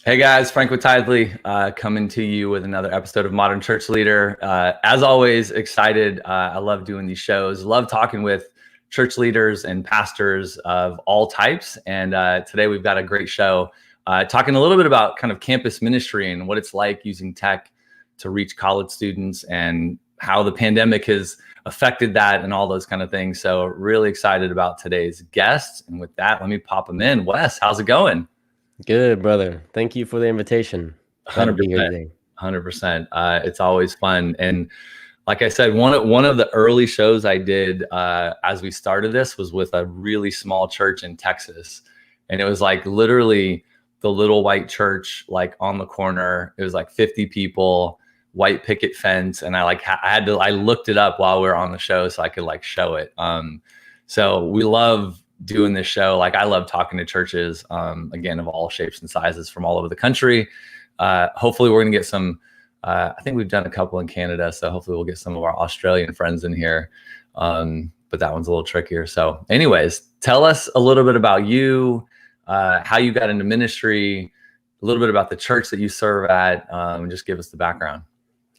Hey guys, Frank with Tithely, coming to you with another episode of Modern Church Leader. As always, excited. I love doing these shows. Love talking with church leaders and pastors of all types. And today we've got a great show talking a little bit about kind of campus ministry and what it's like using tech to reach college students and how the pandemic has affected that and all those kind of things. So really excited about today's guests. And with that, let me pop them in. Wes, how's it going? Good, brother. Thank you for the invitation. Glad to be here 100%. today. 100%. It's always fun. And like I said, one of the early shows I did as we started this was with a really small church in Texas. And it was like literally the little white church, like on the corner. It was like 50 people, white picket fence. And I looked it up while we were on the show so I could like show it. So we love doing this show. Like I love talking to churches, again, of all shapes and sizes from all over the country. Hopefully we're going to get some, I think we've done a couple in Canada. So hopefully we'll get some of our Australian friends in here. But that one's a little trickier. So anyways, tell us a little bit about you, how you got into ministry, a little bit about the church that you serve at, and just give us the background.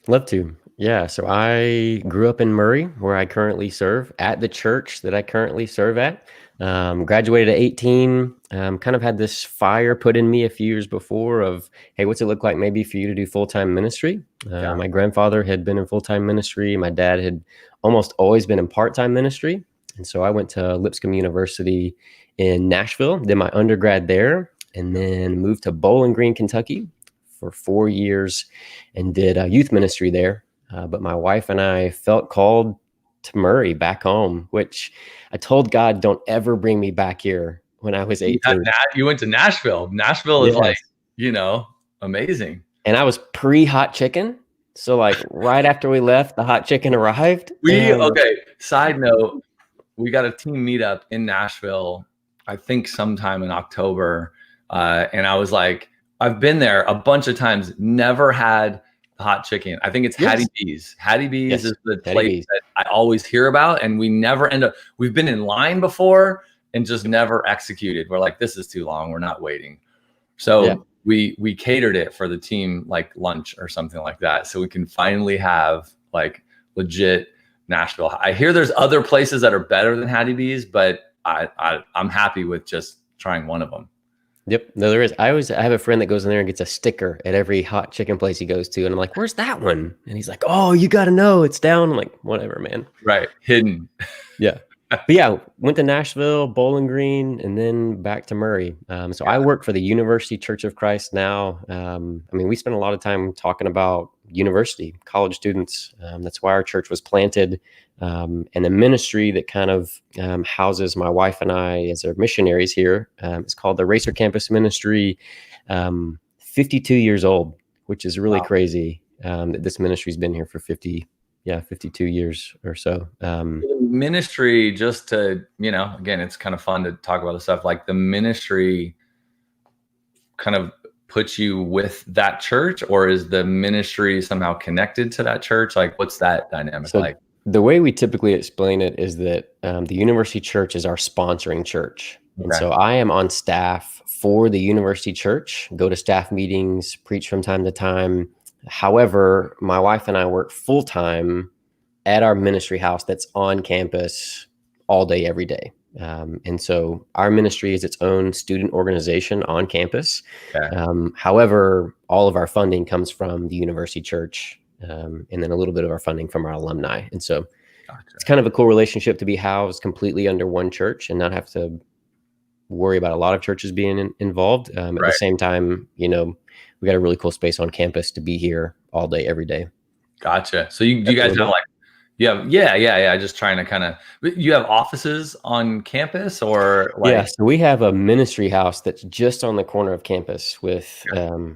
Love to. Yeah. So I grew up in Murray, where I currently serve at the church that I currently serve at. Graduated at 18, kind of had this fire put in me a few years before of, hey, what's it look like maybe for you to do full-time ministry? My grandfather had been in full-time ministry. My dad had almost always been in part-time ministry. And so I went to Lipscomb University in Nashville, did my undergrad there, and then moved to Bowling Green, Kentucky for 4 years and did youth ministry there. But my wife and I felt called to Murray back home, which I told God, don't ever bring me back here when I was 18. You went to Nashville. Nashville is like, amazing. And I was pre-hot chicken. So like right after we left, the hot chicken arrived. Okay. Side note, we got a team meetup in Nashville, I think sometime in October. And I was like, I've been there a bunch of times, never had hot chicken. I think it's Hattie B's. Hattie B's is the place that I always hear about, and we never end up. We've been in line before and just never executed. We're like, this is too long. We're not waiting. So we catered it for the team, like lunch or something like that, so we can finally have like legit Nashville. I hear there's other places that are better than Hattie B's, but I'm happy with just trying one of them. Yep. No, there is. I have a friend that goes in there and gets a sticker at every hot chicken place he goes to. And I'm like, where's that one? And he's like, oh, you got to know it's down. I'm like, whatever, man. Right. Hidden. Yeah. But yeah, went to Nashville, Bowling Green, and then back to Murray. So I work for the University Church of Christ now. We spend a lot of time talking about university, college students. That's why our church was planted. And the ministry that kind of houses my wife and I as our missionaries here is called the Racer Campus Ministry, 52 years old, which is really crazy that this ministry's been here for 52 years or so. Ministry, just to, again, it's kind of fun to talk about the stuff like the ministry kind of puts you with that church, or is the ministry somehow connected to that church? Like, what's that dynamic like? The way we typically explain it is that the University Church is our sponsoring church. Okay. And so I am on staff for the University Church, go to staff meetings, preach from time to time. However, my wife and I work full-time at our ministry house that's on campus all day, every day. And so our ministry is its own student organization on campus. Okay. However, all of our funding comes from the University Church, and then a little bit of our funding from our alumni. And so it's kind of a cool relationship to be housed completely under one church and not have to worry about a lot of churches being involved. At the same time, we got a really cool space on campus to be here all day, every day. Gotcha. So you guys have like, just trying to kind of, you have offices on campus or like? Yeah, so we have a ministry house that's just on the corner of campus with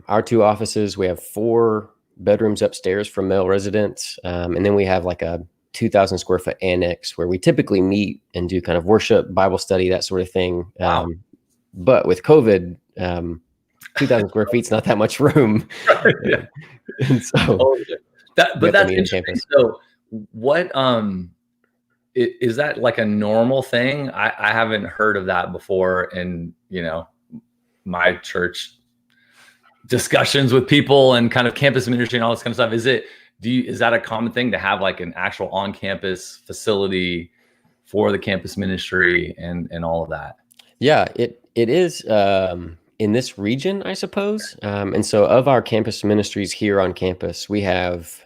our two offices. We have 4 bedrooms upstairs for male residents. And then we have like a 2,000 square foot annex where we typically meet and do kind of worship, Bible study, that sort of thing. Wow. But with COVID, 2,000 square feet's not that much room. And so that's interesting. So what, is that like a normal thing? I haven't heard of that before in, my church discussions with people and kind of campus ministry and all this kind of stuff. Is that a common thing to have like an actual on-campus facility for the campus ministry and all of that? Yeah, it is in this region, I suppose. And so of our campus ministries here on campus, we have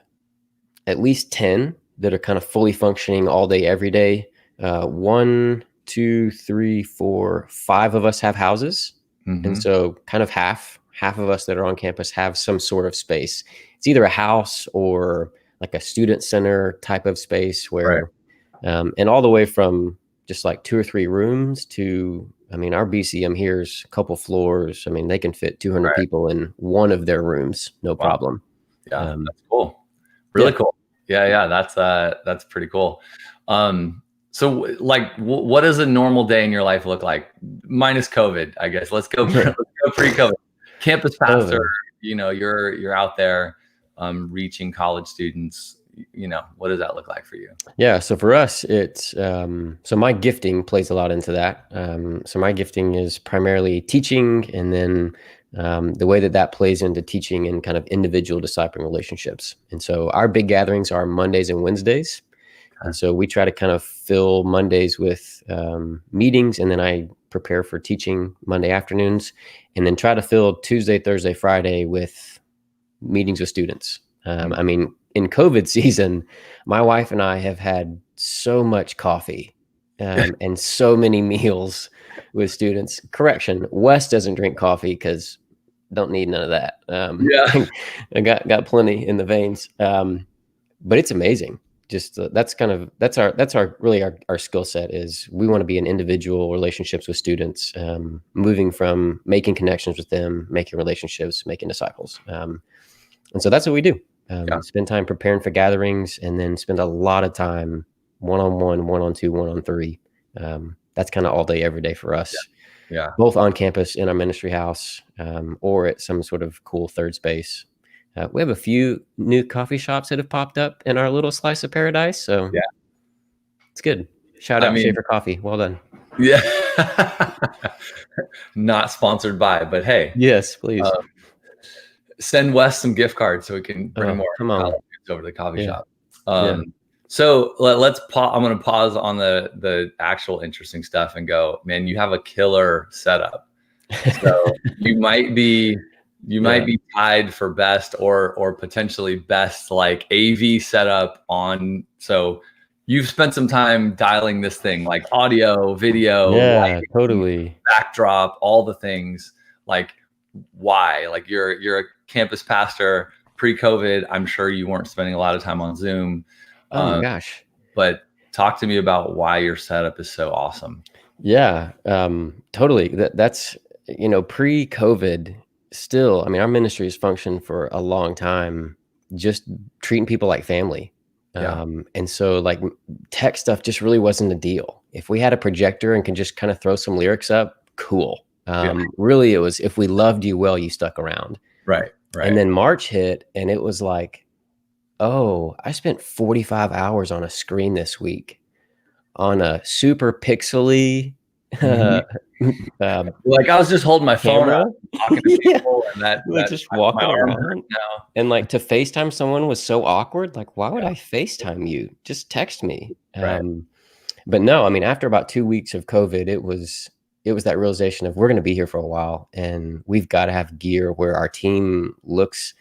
at least 10 that are kind of fully functioning all day, every day. 1, 2, 3, 4, 5 of us have houses. And so kind of half of us that are on campus have some sort of space. It's either a house or like a student center type of space where, and all the way from just like 2 or 3 rooms to, I mean, our BCM here is a couple floors. I mean, they can fit 200 people in one of their rooms, no problem. Yeah, that's cool. Really cool. Yeah, that's pretty cool. So like, what does a normal day in your life look like, minus COVID? I guess let's go pre-COVID. Campus pastor, you know, you're out there reaching college students. You know, what does that look like for you? Yeah, so for us, it's so my gifting plays a lot into that. So my gifting is primarily teaching, and then the way that plays into teaching and kind of individual discipling relationships. And so our big gatherings are Mondays and Wednesdays. And so we try to kind of fill Mondays with meetings, and then I prepare for teaching Monday afternoons, and then try to fill Tuesday, Thursday, Friday with meetings with students. I mean, in COVID season, my wife and I have had so much coffee and so many meals with students. Correction, Wes doesn't drink coffee because don't need none of that. I got plenty in the veins, but it's amazing. Just that's our skill set is we want to be in individual relationships with students, moving from making connections with them, making relationships, making disciples. And so that's what we do. Spend time preparing for gatherings, and then spend a lot of time one-on-one, one-on-two, one-on-three. That's kind of all day, every day for us. Yeah. Both on campus in our ministry house, or at some sort of cool third space. We have a few new coffee shops that have popped up in our little slice of paradise. So it's good. Shout out Schaefer Coffee. Well done. Yeah. Not sponsored by, but hey. Yes, please. Send Wes some gift cards so we can bring more college kids over to the coffee shop. So let's pause. I'm going to pause on the actual interesting stuff and go, man, you have a killer setup. So you might be tied for best or potentially best like AV setup on. So you've spent some time dialing this thing, like audio, video, lighting, totally, backdrop, all the things. Like, why? Like you're a campus pastor pre-COVID. I'm sure you weren't spending a lot of time on Zoom. Oh my gosh. But talk to me about why your setup is so awesome. Yeah, totally. That's, you know, pre-COVID still, I mean, our ministry has functioned for a long time, just treating people like family. And so like tech stuff just really wasn't a deal. If we had a projector and can just kind of throw some lyrics up, cool. Really, it was, if we loved you well, you stuck around. Right. And then March hit, and it was like, oh, I spent 45 hours on a screen this week on a super pixely, like I was just holding my phone up, talking to people, and that just walking around. And like to FaceTime someone was so awkward. Like, why would I FaceTime you? Just text me. But no, I mean, after about 2 weeks of COVID, it was that realization of we're going to be here for a while, and we've got to have gear where our team looks.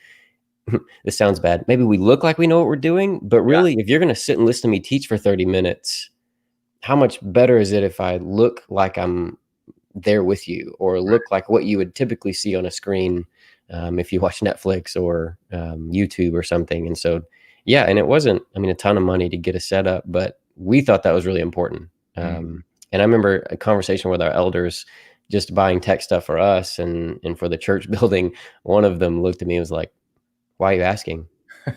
This sounds bad. Maybe we look like we know what we're doing, but really, if you're going to sit and listen to me teach for 30 minutes, how much better is it if I look like I'm there with you, or look like what you would typically see on a screen if you watch Netflix or YouTube or something? And so, and it wasn't, I mean, a ton of money to get a setup, but we thought that was really important. And I remember a conversation with our elders just buying tech stuff for us and for the church building. One of them looked at me and was like, "Why are you asking?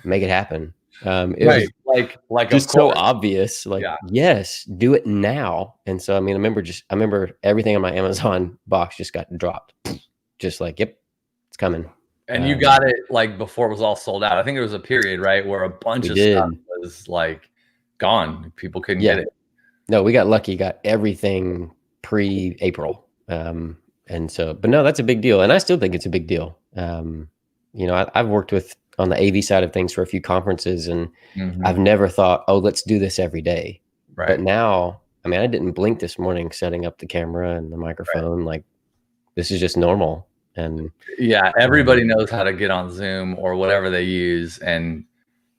Make it happen." It was like just so obvious, like, yes, do it now. And so, I mean, I remember everything on my Amazon box just got dropped. Just like, yep, it's coming. And you got it like before it was all sold out. I think there was a period, right, where a bunch of stuff was like gone. People couldn't get it. No, we got lucky, got everything pre-April. And so, but no, that's a big deal. And I still think it's a big deal. I've worked on the AV side of things for a few conferences, and Mm-hmm. I've never thought, oh, let's do this every day. Right. But now, I mean, I didn't blink this morning setting up the camera and the microphone. Right. Like, this is just normal. And yeah, everybody knows how to get on Zoom or whatever they use. And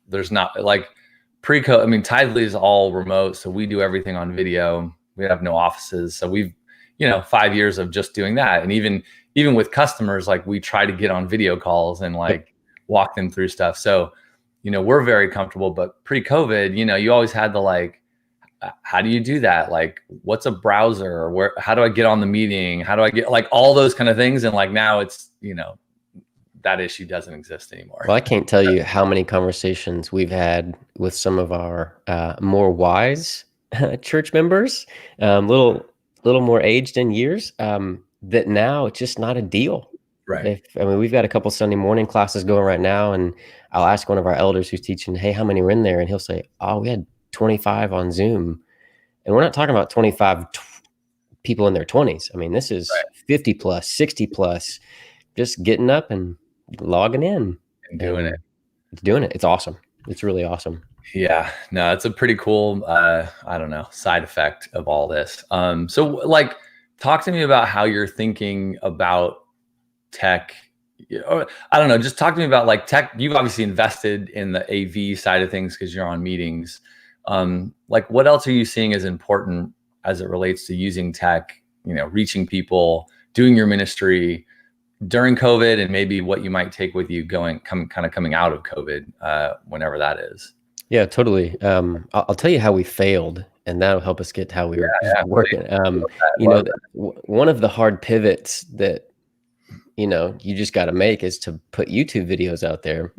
there's not like pre-COVID. I mean, Tidely is all remote. So we do everything on video. We have no offices. So we've, 5 years of just doing that. And even with customers, like we try to get on video calls and like walk them through stuff. So, we're very comfortable, but pre-COVID, you always had the like, how do you do that? Like, what's a browser? How do I get on the meeting? How do I get like all those kind of things? And like now it's, that issue doesn't exist anymore. Well, I can't tell you how many conversations we've had with some of our more wise church members, little more aged in years, that now it's just not a deal. Right. We've got a couple Sunday morning classes going right now, and I'll ask one of our elders who's teaching, hey, how many were in there? And he'll say, oh, we had 25 on Zoom. And we're not talking about 25 people in their 20s. I mean, this is 50 plus, 60 plus, just getting up and logging in and doing it. It's awesome. It's really awesome. Yeah, no, it's a pretty cool, side effect of all this. So like, talk to me about how you're thinking about tech. I don't know, just talk to me about like tech. You've obviously invested in the AV side of things because you're on meetings. Like what else are you seeing as important as it relates to using tech, reaching people, doing your ministry during COVID, and maybe what you might take with you coming out of COVID, whenever that is. Yeah, totally. I'll tell you how we failed, and that'll help us get to how we were working. One of the hard pivots that, you just got to make is to put YouTube videos out there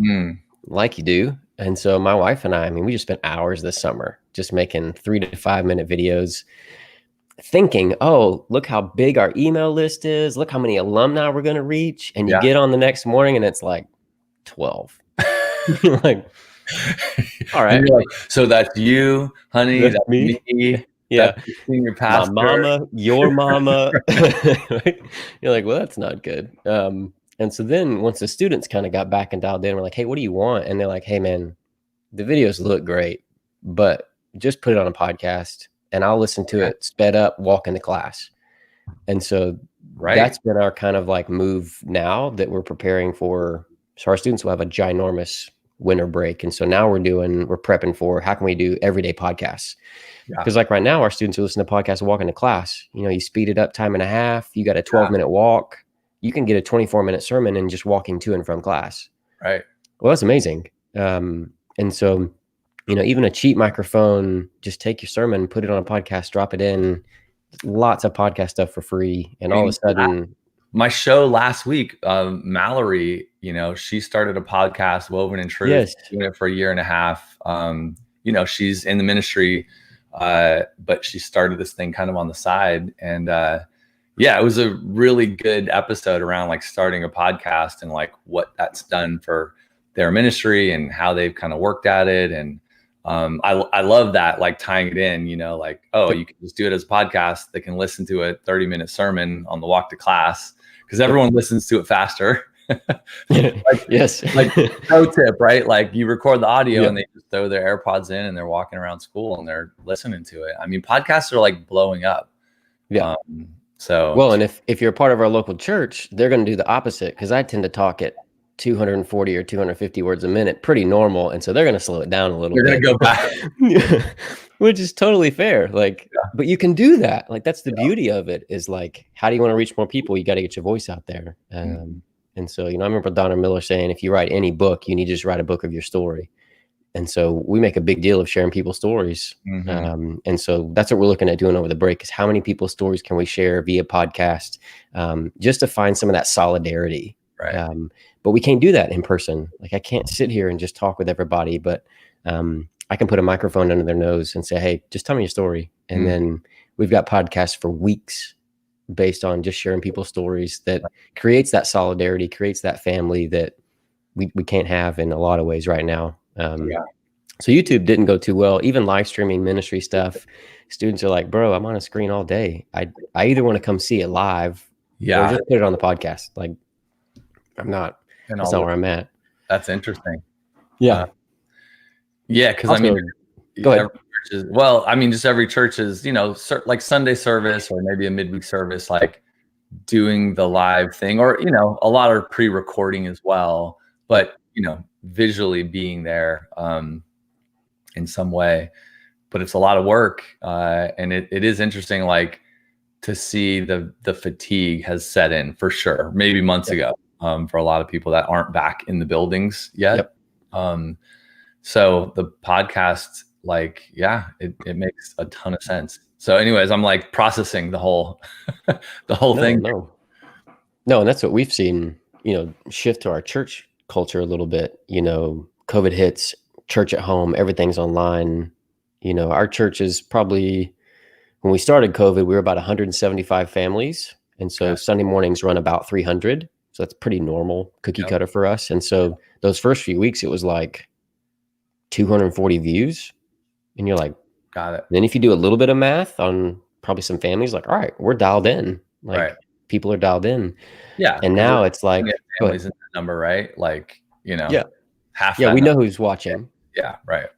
like you do. And so my wife and I we just spent hours this summer just making 3 to 5 minute videos, thinking, oh, look how big our email list is. Look how many alumni we're going to reach. And you get on the next morning and it's like 12. You're like, all right. Like, so that's you, honey. That's me. Yeah. That's your pastor. My mama, your mama. You're like, well, that's not good. And so then once the students kind of got back and dialed in, we're like, hey, what do you want? And they're like, hey, man, the videos look great, but just put it on a podcast and I'll listen to it sped up walking to class. And so that's been our kind of like move now that we're preparing for. So our students will have a ginormous winter break. And so now we're prepping for how can we do everyday podcasts? Because like right now, our students who listen to podcasts walking to class, you speed it up time and a half. You got a 12-minute walk. You can get a 24-minute sermon and just walking to and from class. Right. Well, that's amazing. And so, even a cheap microphone, just take your sermon, put it on a podcast, drop it in, lots of podcast stuff for free. And all of a sudden, my show last week, Mallory, she started a podcast, Woven in Truth, doing it for 1.5 years. She's in the ministry, but she started this thing kind of on the side. And it was a really good episode around like starting a podcast and like what that's done for their ministry and how they've kind of worked at it. And I love that, like tying it in, you can just do it as a podcast. They can listen to a 30-minute sermon on the walk to class because everyone listens to it faster. Like pro tip, right? Like you record the audio and they just throw their AirPods in and they're walking around school and they're listening to it. I mean, podcasts are like blowing up. Yeah. And if you're a part of our local church, they're going to do the opposite because I tend to talk at 240 or 250 words a minute, pretty normal. And so they're going to slow it down a little bit. They're going to go back. Which is totally fair. Like, but you can do that. Like, that's the beauty of it is like, how do you want to reach more people? You got to get your voice out there. And so, I remember Donna Miller saying, if you write any book, you need to just write a book of your story. And so we make a big deal of sharing people's stories. And so that's what we're looking at doing over the break is how many people's stories can we share via podcast, just to find some of that solidarity. Right. But we can't do that in person. Like I can't sit here and just talk with everybody, but I can put a microphone under their nose and say, hey, just tell me your story. And then we've got podcasts for weeks based on just sharing people's stories that creates that solidarity, creates that family that we can't have in a lot of ways right now. So YouTube didn't go too well. Even live streaming ministry stuff, students are like, bro, I'm on a screen all day. I either want to come see it live or just put it on the podcast. Like, I'm not. And That's all not where I'm at. that's interesting. Yeah. Yeah, because I Also, mean, go ahead. every church is, well, I mean, just every church is, like Sunday service or maybe a midweek service, like doing the live thing, or a lot of pre-recording as well, but visually being there in some way. But it's a lot of work, and it is interesting, like to see the fatigue has set in for sure, maybe months ago, for a lot of people that aren't back in the buildings yet. So the podcast, like, yeah, it makes a ton of sense. So anyways, I'm like processing the whole thing. No, and that's what we've seen, shift to our church culture a little bit. COVID hits, church at home, everything's online. Our church is probably, when we started COVID, we were about 175 families. And so Sunday mornings run about 300. So that's pretty normal, cookie cutter for us. And so those first few weeks, it was like 240 views. And you're like, got it. Then if you do a little bit of math on probably some families, like, all right, we're dialed in. Like people are dialed in. Yeah. And now it's like families in that number, right? Like, half. Yeah, we know who's watching. Yeah, right.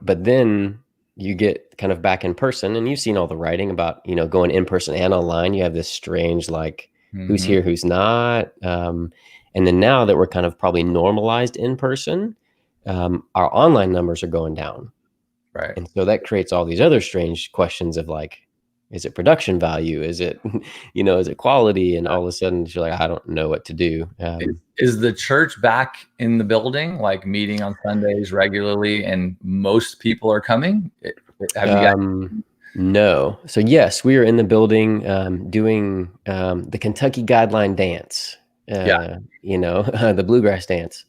But then you get kind of back in person, and you've seen all the writing about, going in person and online. You have this strange, like, who's here, who's not. And then now that we're kind of probably normalized in person, our online numbers are going down. Right. And so that creates all these other strange questions of like, is it production value? Is it, is it quality? And all of a sudden you're like, I don't know what to do. Is the church back in the building, like meeting on Sundays regularly, and most people are coming? Have you guys? No. So yes, we are in the building doing the Kentucky Guideline dance. The bluegrass dance.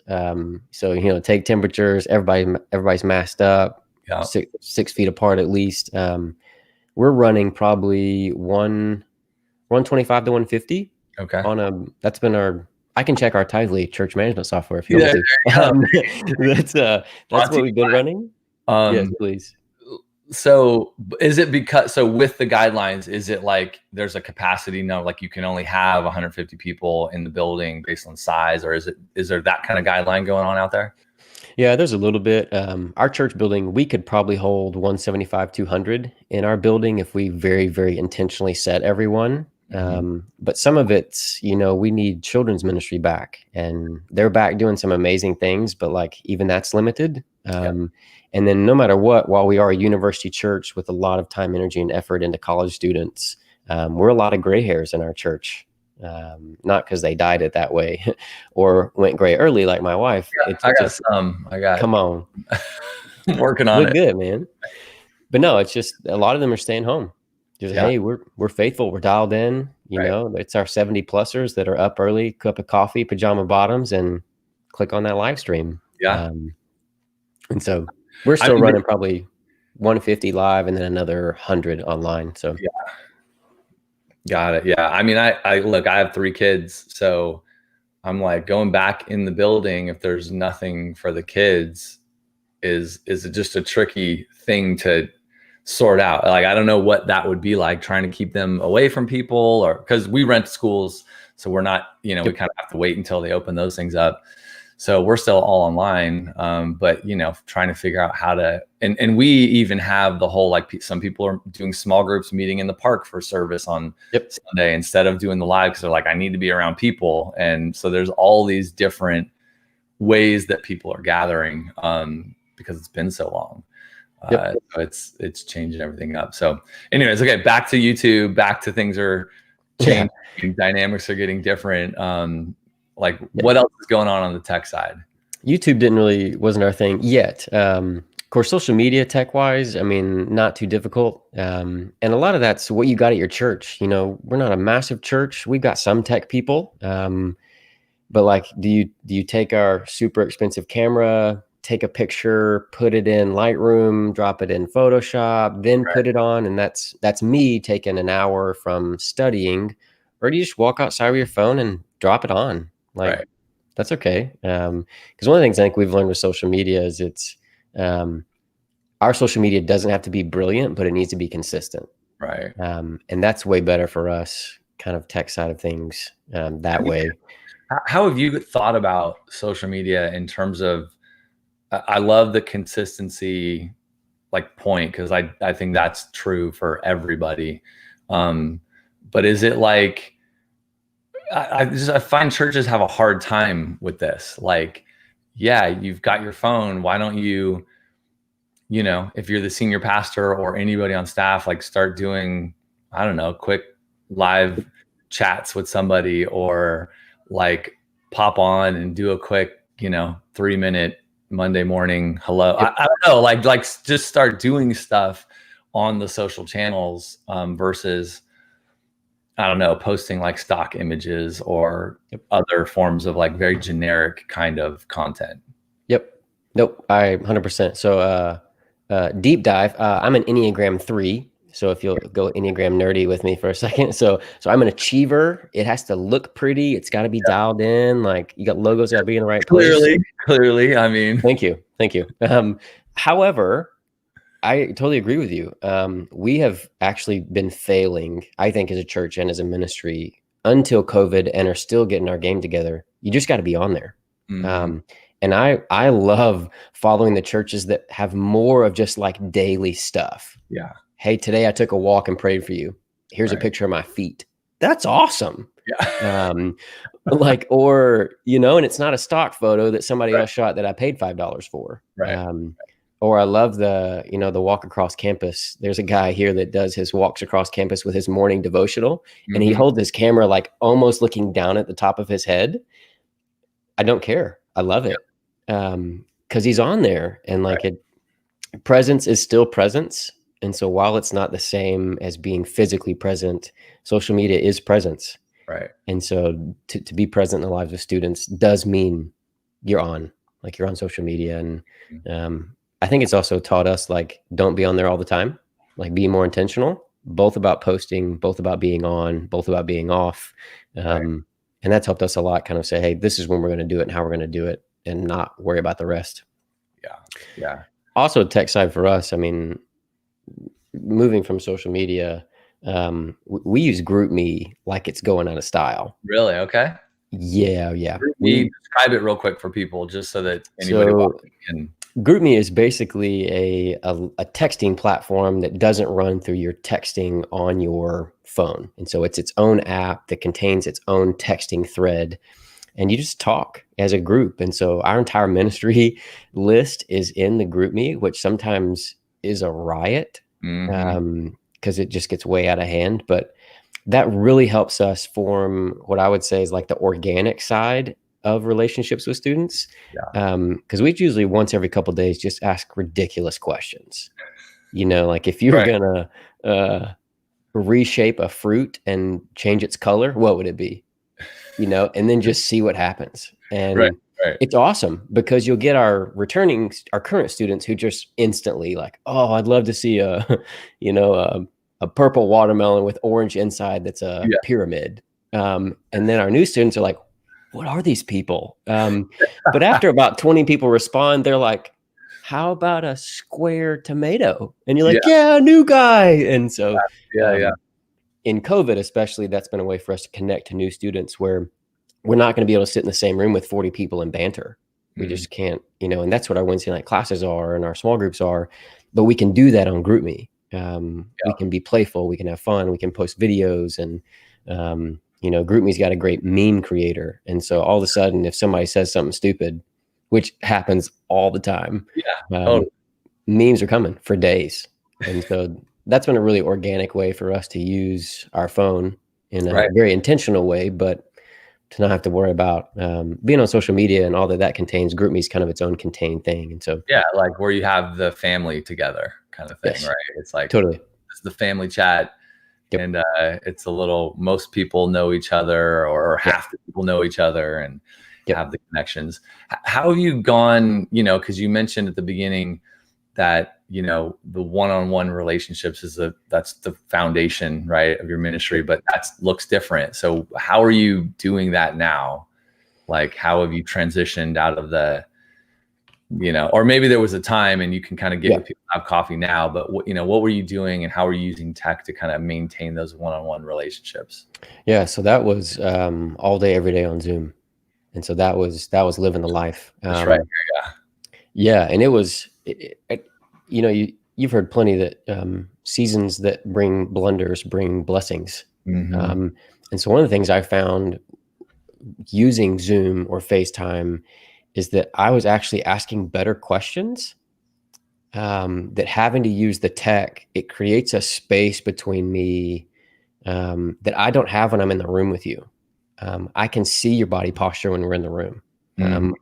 So take temperatures. Everybody's masked up. 6 feet apart at least. We're running probably 125 to 150. Okay. That's been I can check our Tithely church management software if you want to. That's what we've been running. Yes, please. So is it with the guidelines, is it like there's a capacity now, like you can only have 150 people in the building based on size, or is there that kind of guideline going on out there? Yeah, there's a little bit. Our church building, we could probably hold 175, 200 in our building if we very, very intentionally set everyone. But some of it's, we need children's ministry back, and they're back doing some amazing things, but like even that's limited. And then no matter what, while we are a university church with a lot of time, energy, and effort into college students, we're a lot of gray hairs in our church. Not because they dyed it that way or went gray early like my wife. Come on. I'm working on it. Good, man. But no, it's just a lot of them are staying home. Just, hey, we're faithful. We're dialed in. It's our 70 plussers that are up early, cup of coffee, pajama bottoms, and click on that live stream. And so we're still running probably 150 live and then another 100 online. So got it. Yeah. I mean, I look, I have 3 kids, so I'm like, going back in the building, if there's nothing for the kids, is just a tricky thing to sort out. Like, I don't know what that would be like, trying to keep them away from people, or because we rent schools, so we're not, we kind of have to wait until they open those things up. So we're still all online, but trying to figure out how to, and we even have the whole, like, some people are doing small groups meeting in the park for service on Sunday instead of doing the live, because they're like, I need to be around people. And so there's all these different ways that people are gathering, because it's been so long. So it's changing everything up. So anyways, okay, back to YouTube, back to things are changing, dynamics are getting different. What else is going on the tech side? YouTube wasn't our thing yet. Of course, social media tech wise, I mean, not too difficult. And a lot of that's what you got at your church. We're not a massive church. We've got some tech people. But like, do you take our super expensive camera, take a picture, put it in Lightroom, drop it in Photoshop, then put it on? And that's me taking an hour from studying. Or do you just walk outside with your phone and drop it on? That's okay. Because one of the things I think we've learned with social media is our social media doesn't have to be brilliant, but it needs to be consistent. And that's way better for us, kind of tech side of things, that way. How have you thought about social media in terms of, I love the consistency like point, because I think that's true for everybody. But is it like, I find churches have a hard time with this. Like, yeah, you've got your phone. Why don't you, if you're the senior pastor or anybody on staff, like start doing, I don't know, quick live chats with somebody, or like pop on and do a quick, 3-minute Monday morning hello. Yep. I don't know, like just start doing stuff on the social channels, versus, I don't know, posting like stock images or other forms of like very generic kind of content. Yep. Nope. I 100%. So, deep dive. I'm an Enneagram 3. So if you'll go Enneagram nerdy with me for a second. So I'm an achiever. It has to look pretty. It's got to be dialed in. Like, you got logos that be in the right place. Clearly. I mean, Thank you. However, I totally agree with you. We have actually been failing, I think, as a church and as a ministry until COVID, and are still getting our game together. You just got to be on there. And I love following the churches that have more of just like daily stuff. Yeah. Hey, today I took a walk and prayed for you. Here's a picture of my feet. That's awesome. Yeah. Like, or, and it's not a stock photo that somebody else shot that I paid $5 for. Or I love the walk across campus. There's a guy here that does his walks across campus with his morning devotional, and he holds his camera like almost looking down at the top of his head. I don't care. I love it. Cause he's on there, and like presence is still presence. And so while it's not the same as being physically present, social media is presence. Right. And so to be present in the lives of students does mean you're on social media. And, I think it's also taught us, like, don't be on there all the time, like be more intentional, both about posting, both about being on, both about being off. And that's helped us a lot, kind of say, hey, this is when we're going to do it and how we're going to do it, and not worry about the rest. Yeah. Also, tech side for us, I mean, moving from social media, we use GroupMe like it's going out of style. Really? Okay. Yeah. We describe it real quick for people, just so that anybody can. GroupMe is basically a texting platform that doesn't run through your texting on your phone. And so it's its own app that contains its own texting thread, and you just talk as a group. And so our entire ministry list is in the GroupMe, which sometimes is a riot, because it just gets way out of hand. But that really helps us form what I would say is like the organic side of relationships with students. Because we usually once every couple of days just ask ridiculous questions. Like if you were gonna reshape a fruit and change its color, what would it be? And then just see what happens. And it's awesome, because you'll get our current students who just instantly like, oh, I'd love to see a purple watermelon with orange inside that's a pyramid. And then our new students are like, what are these people? But after about 20 people respond, they're like, how about a square tomato? And you're like, yeah, new guy. And so in COVID, especially, that's been a way for us to connect to new students, where we're not going to be able to sit in the same room with 40 people and banter. We just can't, and that's what our Wednesday night classes are and our small groups are, but we can do that on GroupMe. We can be playful, we can have fun, we can post videos, and, GroupMe's got a great meme creator. And so all of a sudden, if somebody says something stupid, which happens all the time, memes are coming for days. And so that's been a really organic way for us to use our phone in a very intentional way, but to not have to worry about being on social media and all that contains. GroupMe is kind of its own contained thing. And so like where you have the family together kind of thing, right? It's like totally, it's the family chat. And it's a little, most people know each other, or half the people know each other, and have the connections. How have you gone, because you mentioned at the beginning that, the one-on-one relationships that's the foundation, right, of your ministry, but that looks different. So how are you doing that now? Like, how have you transitioned out of the, or maybe there was a time and you can kind of get with people, have coffee now, but what were you doing, and how were you using tech to kind of maintain those one-on-one relationships? Yeah. So that was all day, every day on Zoom. And so that was living the life. That's right. Yeah. And it was, you know, you've heard plenty that seasons that bring blunders bring blessings. Mm-hmm. And so one of the things I found using Zoom or FaceTime is that I was actually asking better questions. That having to use the tech, it creates a space between me that I don't have when I'm in the room with you. I can see your body posture when we're in the room.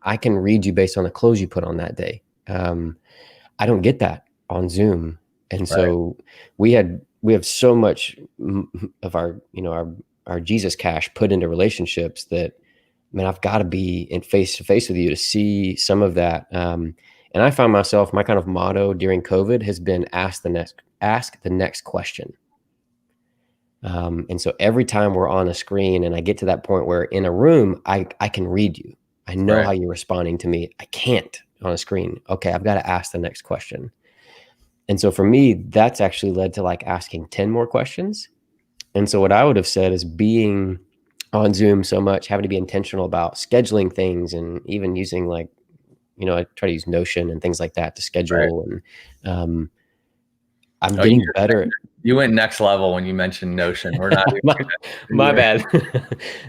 I can read you based on the clothes you put on that day. I don't get that on Zoom. And so we have so much of our, you know, our Jesus cash put into relationships that, man, I've got to be in face to face with you to see some of that. And I found myself, my kind of motto during COVID has been ask the next question. And so every time we're on a screen and I get to that point where in a room, I can read you. I know how you're responding to me. I can't on a screen. Okay, I've got to ask the next question. And so for me, that's actually led to like asking 10 more questions. And so what I would have said is being on Zoom so much, having to be intentional about scheduling things and even using like, you know, I try to use Notion and things like that to schedule. And I'm getting better. You went next level when you mentioned Notion. We're not my bad.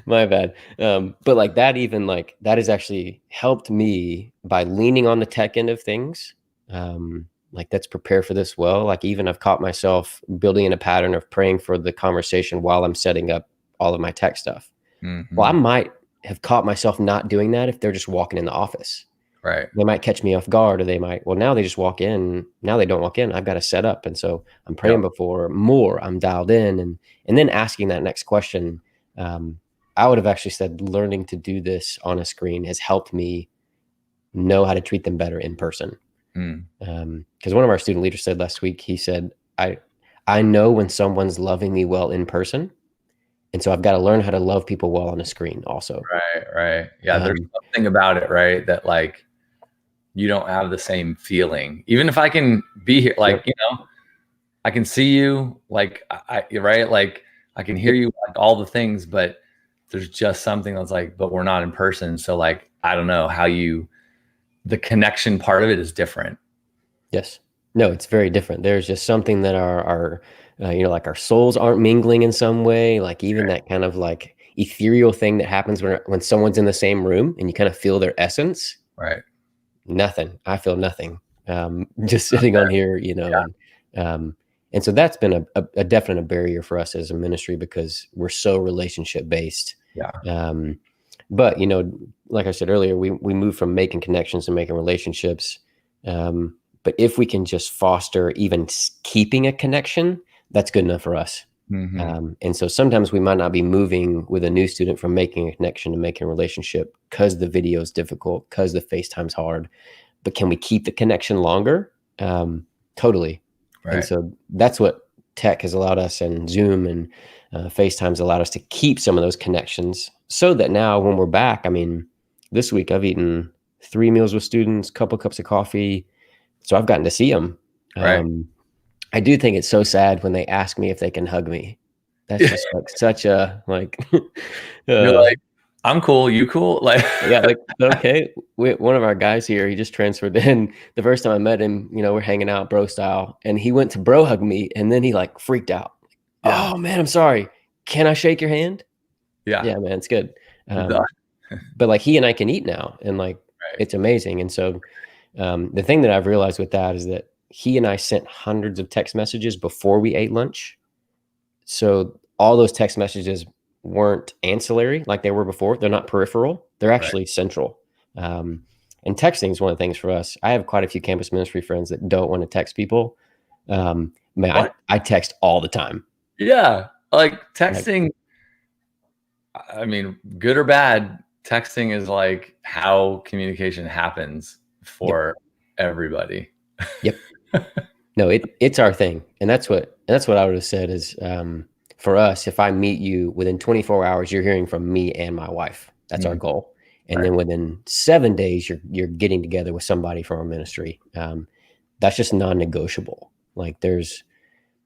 My bad. But like that, even like that has actually helped me by leaning on the tech end of things. Like that's prepare for this well. Like even I've caught myself building in a pattern of praying for the conversation while I'm setting up all of my tech stuff. Mm-hmm. Well, I might have caught myself not doing that if they're just walking in the office. Right. They might catch me off guard, or they might, well, now they just walk in. Now they don't walk in. I've got to set up. And so I'm praying before more, I'm dialed in and then asking that next question. I would have actually said learning to do this on a screen has helped me know how to treat them better in person. Because one of our student leaders said last week, he said, I know when someone's loving me well in person. And so I've got to learn how to love people well on a screen also. Right. Yeah. There's something about it, right? That like, you don't have the same feeling. Even if I can be here, like, you know, I can see you, like, right? Like I can hear you, like all the things, but there's just something that's like, but we're not in person. So like, I don't know how the connection part of it is different. Yes. No, it's very different. There's just something that our you know, like our souls aren't mingling in some way, like even that kind of like ethereal thing that happens when someone's in the same room and you kind of feel their essence. Right. Nothing. I feel nothing. Just sitting on here, you know, and so that's been a definite barrier for us as a ministry because we're so relationship based. Yeah. But you know, like I said earlier, we move from making connections to making relationships. But if we can just foster even keeping a connection, that's good enough for us. Mm-hmm. And so sometimes we might not be moving with a new student from making a connection to making a relationship because the video is difficult, because the FaceTime's hard. But can we keep the connection longer? Totally. Right. And so that's what tech has allowed us, and Zoom and FaceTime's allowed us to keep some of those connections so that now when we're back, I mean, this week I've eaten 3 meals with students, a couple cups of coffee. So I've gotten to see them. Right. I do think it's so sad when they ask me if they can hug me. That's just like such a like. You're like, I'm cool. You cool? Like, yeah, like okay. One of our guys here, he just transferred in. The first time I met him, you know, we're hanging out bro style, and he went to bro hug me, and then he like freaked out. Yeah. Oh man, I'm sorry. Can I shake your hand? Yeah, man, it's good. But like he and I can eat now, and like it's amazing. And so the thing that I've realized with that is that he and I sent hundreds of text messages before we ate lunch. So all those text messages weren't ancillary like they were before. They're not peripheral. They're actually central. And texting is one of the things for us. I have quite a few campus ministry friends that don't want to text people. Man, I text all the time. Yeah. Like texting, I mean, good or bad, texting is like how communication happens for everybody. Yep. No, it's our thing. And that's what I would have said is for us, if I meet you within 24 hours, you're hearing from me and my wife. That's our goal. And then within 7 days, you're getting together with somebody from our ministry. That's just non-negotiable. Like there's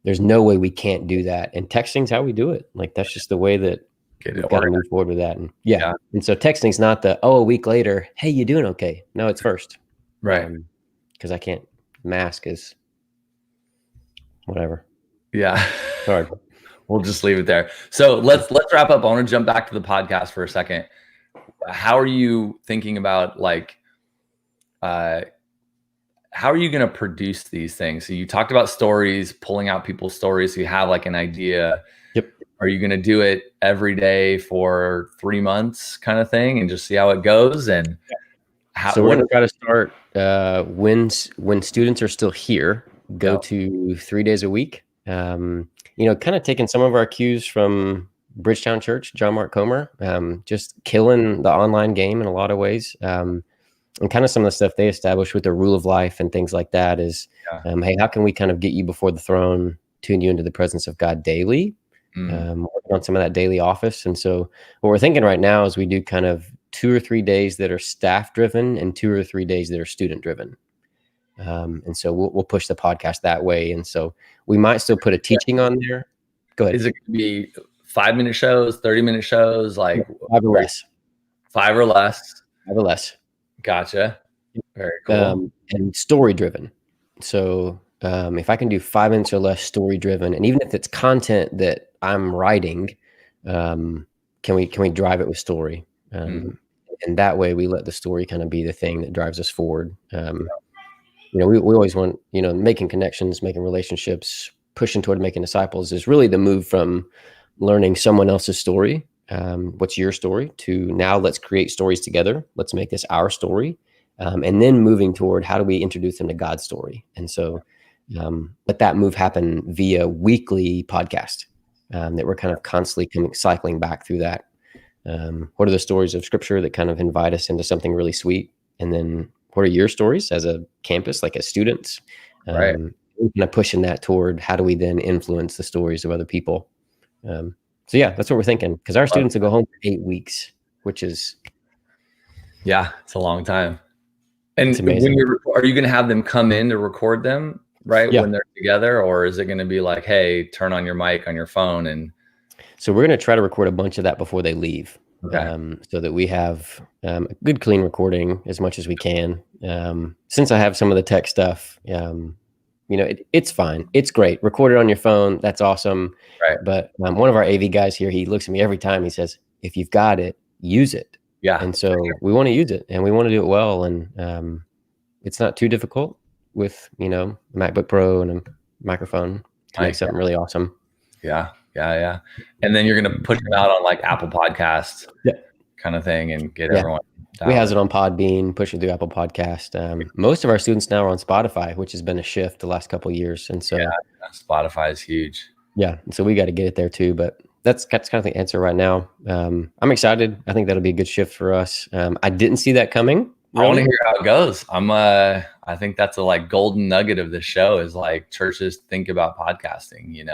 no way we can't do that. And texting's how we do it. Like that's just the way that we've got to move forward with that. And and so texting's not a week later, hey, you doing okay? No, it's first. Right. Because I can't mask as whatever. Yeah. Hard. We'll just leave it there. So let's wrap up. I want to jump back to the podcast for a second. How are you thinking about how are you going to produce these things? So you talked about stories, pulling out people's stories. So you have like an idea. Yep. Are you going to do it every day for 3 months kind of thing and just see how it goes? And so we're going to try to start when students are still here, go to 3 days a week. Kind of taking some of our cues from Bridgetown Church, John Mark Comer, just killing the online game in a lot of ways. And kind of some of the stuff they established with the rule of life and things like that is, hey, how can we kind of get you before the throne, tune you into the presence of God daily, working on some of that daily office. And so what we're thinking right now is we do kind of 2 or 3 days that are staff driven and 2 or 3 days that are student driven. And so we'll push the podcast that way. And so we might still put a teaching on there. Go ahead. Is it going to be 5-minute shows, 30-minute shows, like 5 or less? 5 or less. 5 or less. Gotcha. Very cool. And story driven. So if I can do 5 minutes or less story driven, and even if it's content that I'm writing, can we drive it with story? And that way we let the story kind of be the thing that drives us forward. We always want, making connections, making relationships, pushing toward making disciples is really the move from learning someone else's story. What's your story to now let's create stories together. Let's make this our story. And then moving toward how do we introduce them to God's story? And so let that move happen via weekly podcast that we're kind of constantly cycling back through that. What are the stories of scripture that kind of invite us into something really sweet? And then what are your stories as a campus, like as students? Right. Kind of pushing that toward how do we then influence the stories of other people? So that's what we're thinking, because our students will go home for 8 weeks, which is it's a long time. And it's amazing. Are you going to have them come in to record them when they're together, or is it going to be like, hey, turn on your mic on your phone? And so we're going to try to record a bunch of that before they leave, so that we have a good clean recording as much as we can. Since I have some of the tech stuff, it's fine. It's great. Record it on your phone. That's awesome. Right. But one of our AV guys here, he looks at me every time. He says, if you've got it, use it. Yeah. And so we want to use it and we want to do it well. And it's not too difficult with, a MacBook Pro and a microphone to make something really awesome. Yeah. And then you're going to push it out on like Apple Podcasts kind of thing and get everyone. We has it on Podbean, pushing through Apple Podcast. Most of our students now are on Spotify, which has been a shift the last couple of years. And so Spotify is huge. Yeah. And so we got to get it there too, but that's kind of the answer right now. I'm excited. I think that'll be a good shift for us. I didn't see that coming. Really. I want to hear how it goes. I think that's a golden nugget of the show is like churches think about podcasting,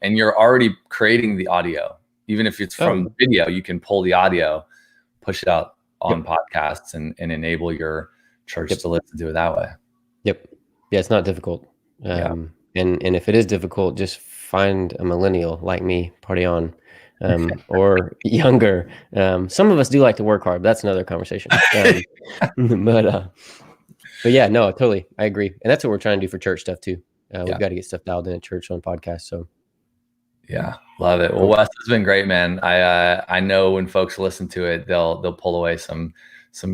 and you're already creating the audio, even if it's from video, you can pull the audio, push it out on podcasts and enable your church to listen to it that way. Yep. Yeah. It's not difficult. And if it is difficult, just find a millennial like me, party on, or younger. Some of us do like to work hard, but that's another conversation. But yeah, no, totally. I agree. And that's what we're trying to do for church stuff too. We've got to get stuff dialed in at church on podcasts. So yeah, love it. Well, Wes, it's been great, man. I know when folks listen to it, they'll pull away some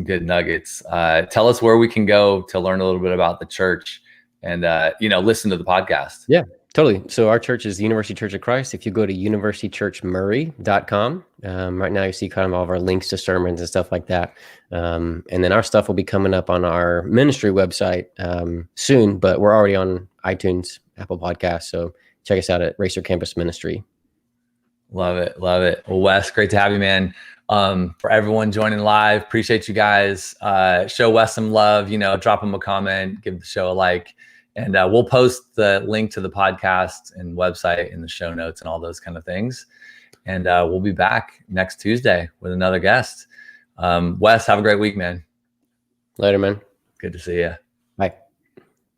good nuggets. Tell us where we can go to learn a little bit about the church and, listen to the podcast. Yeah, totally. So our church is the University Church of Christ. If you go to universitychurchmurray.com, right now you see kind of all of our links to sermons and stuff like that. And then our stuff will be coming up on our ministry website soon, but we're already on iTunes, Apple Podcasts. So check us out at Racer Campus Ministry. Love it. Well, Wes, great to have you, man. For everyone joining live, appreciate you guys. Show Wes some love, drop him a comment, give the show a like, and we'll post the link to the podcast and website in the show notes and all those kind of things. And we'll be back next Tuesday with another guest. Wes, have a great week, man. Later, man. Good to see you.